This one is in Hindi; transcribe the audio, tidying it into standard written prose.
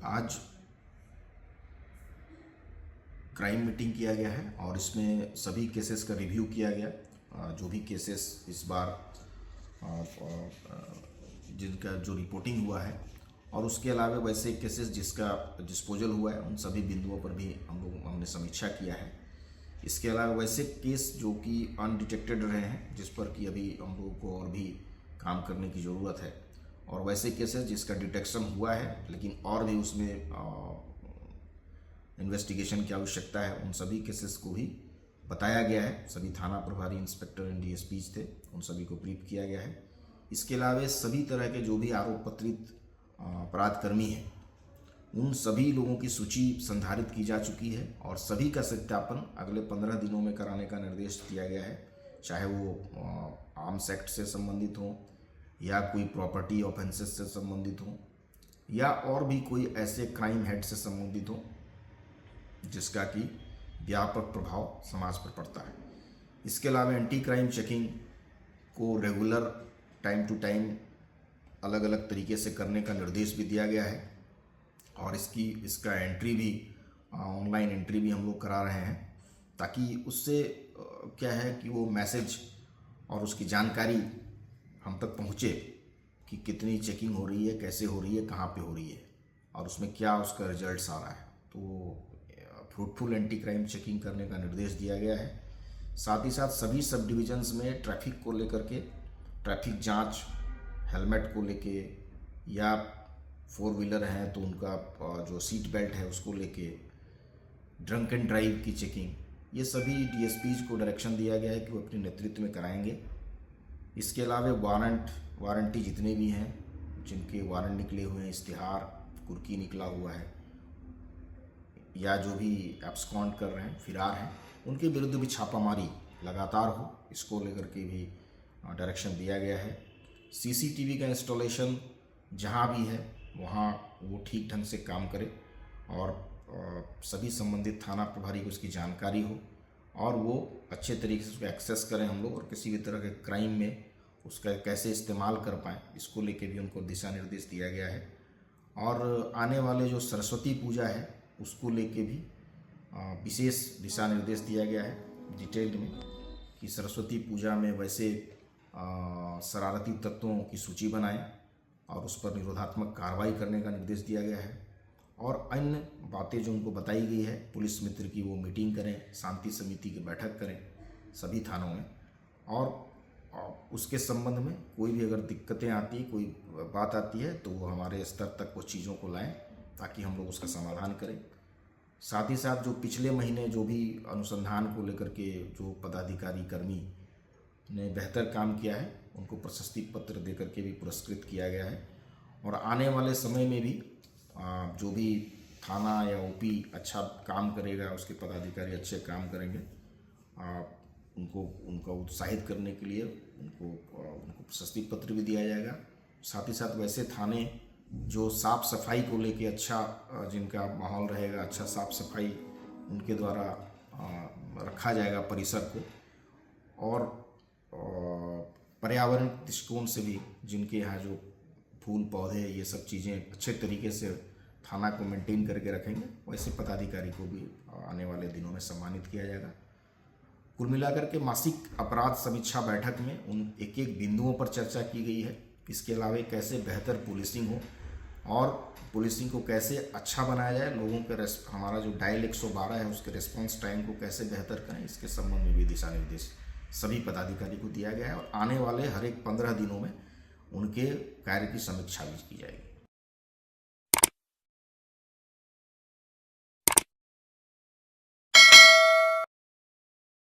आज क्राइम मीटिंग किया गया है और इसमें सभी केसेस का रिव्यू किया गया। जो भी केसेस इस बार जिनका जो रिपोर्टिंग हुआ है और उसके अलावा वैसे केसेस जिसका डिस्पोजल हुआ है उन सभी बिंदुओं पर भी हमने समीक्षा किया है। इसके अलावा वैसे केस जो कि अनडिटेक्टेड रहे हैं जिस पर कि अभी हम लोगों को और भी काम करने की ज़रूरत है, और वैसे केसेस जिसका डिटेक्शन हुआ है लेकिन और भी उसमें इन्वेस्टिगेशन की आवश्यकता है, उन सभी केसेस को भी बताया गया है। सभी थाना प्रभारी, इंस्पेक्टर एंड डीएसपीज थे, उन सभी को ब्रीफ किया गया है। इसके अलावा सभी तरह के जो भी आरोप पत्रित अपराध कर्मी हैं उन सभी लोगों की सूची संधारित की जा चुकी है और सभी का सत्यापन अगले 15 दिनों में कराने का निर्देश दिया गया है, चाहे वो आर्म्स एक्ट से संबंधित हो या कोई प्रॉपर्टी ऑफेंसेस से संबंधित हो या और भी कोई ऐसे क्राइम हेड से संबंधित हो जिसका कि व्यापक प्रभाव समाज पर पड़ता है। इसके अलावा एंटी क्राइम चेकिंग को रेगुलर टाइम टू टाइम अलग अलग तरीके से करने का निर्देश भी दिया गया है और इसका एंट्री भी ऑनलाइन एंट्री भी हम लोग करा रहे हैं, ताकि उससे क्या है कि वो मैसेज और उसकी जानकारी हम तक पहुँचे कि कितनी चेकिंग हो रही है, कैसे हो रही है, कहाँ पे हो रही है और उसमें क्या उसका रिजल्ट्स आ रहा है। तो फ्रूटफुल एंटी क्राइम चेकिंग करने का निर्देश दिया गया है। साथ ही साथ सभी सब डिविजन्स में ट्रैफिक को लेकर के ट्रैफिक जांच, हेलमेट को लेके या 4 व्हीलर हैं तो उनका जो सीट बेल्ट है उसको लेके, ड्रंक एंड ड्राइव की चेकिंग, ये सभी डीएसपीज को डायरेक्शन दिया गया है कि वो अपने नेतृत्व में कराएंगे। इसके अलावा वारंटी जितने भी हैं जिनके वारंट निकले हुए हैं, इश्तिहार, कुर्की निकला हुआ है या जो भी एब्सकॉन्ड कर रहे हैं, फिरार हैं, उनके विरुद्ध भी छापामारी लगातार हो, इसको लेकर के भी डायरेक्शन दिया गया है। सीसीटीवी का इंस्टॉलेशन जहां भी है वहां वो ठीक ढंग से काम करे और सभी संबंधित थाना प्रभारी को उसकी जानकारी हो और वो अच्छे तरीके से उसको एक्सेस करें हम लोग, और किसी भी तरह के क्राइम में उसका कैसे इस्तेमाल कर पाएँ इसको लेके भी उनको दिशा निर्देश दिया गया है। और आने वाले जो सरस्वती पूजा है उसको लेके भी विशेष दिशा निर्देश दिया गया है डिटेल्ड में कि सरस्वती पूजा में वैसे शरारती तत्वों की सूची बनाएं और उस पर निरोधात्मक कार्रवाई करने का निर्देश दिया गया है। और अन्य बातें जो उनको बताई गई है, पुलिस मित्र की वो मीटिंग करें, शांति समिति की बैठक करें सभी थानों में, और उसके संबंध में कोई भी अगर दिक्कतें आती, कोई बात आती है तो वो हमारे स्तर तक वो चीज़ों को लाएं ताकि हम लोग उसका समाधान करें। साथ ही साथ जो पिछले महीने जो भी अनुसंधान को लेकर के जो पदाधिकारी कर्मी ने बेहतर काम किया है उनको प्रशस्ति पत्र दे करके भी पुरस्कृत किया गया है। और आने वाले समय में भी जो भी थाना या ओपी अच्छा काम करेगा, उसके पदाधिकारी अच्छे काम करेंगे, उनको उत्साहित करने के लिए उनको प्रशस्ति पत्र भी दिया जाएगा। साथ ही साथ वैसे थाने जो साफ़ सफाई को लेके अच्छा जिनका माहौल रहेगा, अच्छा साफ़ सफाई उनके द्वारा रखा जाएगा परिसर को, और पर्यावरण दृष्टिकोण से भी जिनके यहाँ जो फूल पौधे ये सब चीज़ें अच्छे तरीके से थाना को मेंटेन करके रखेंगे, वैसे पदाधिकारी को भी आने वाले दिनों में सम्मानित किया जाएगा। कुल मिलाकर के मासिक अपराध समीक्षा बैठक में उन एक एक बिंदुओं पर चर्चा की गई है। इसके अलावा कैसे बेहतर पुलिसिंग हो और पुलिसिंग को कैसे अच्छा बनाया जाए, लोगों के हमारा जो डायल 112 है उसके रिस्पांस टाइम को कैसे बेहतर करें, इसके संबंध में भी दिशा निर्देश सभी पदाधिकारी को दिया गया है और आने वाले हर एक 15 दिनों में उनके कार्य की समीक्षा भी की जाएगी।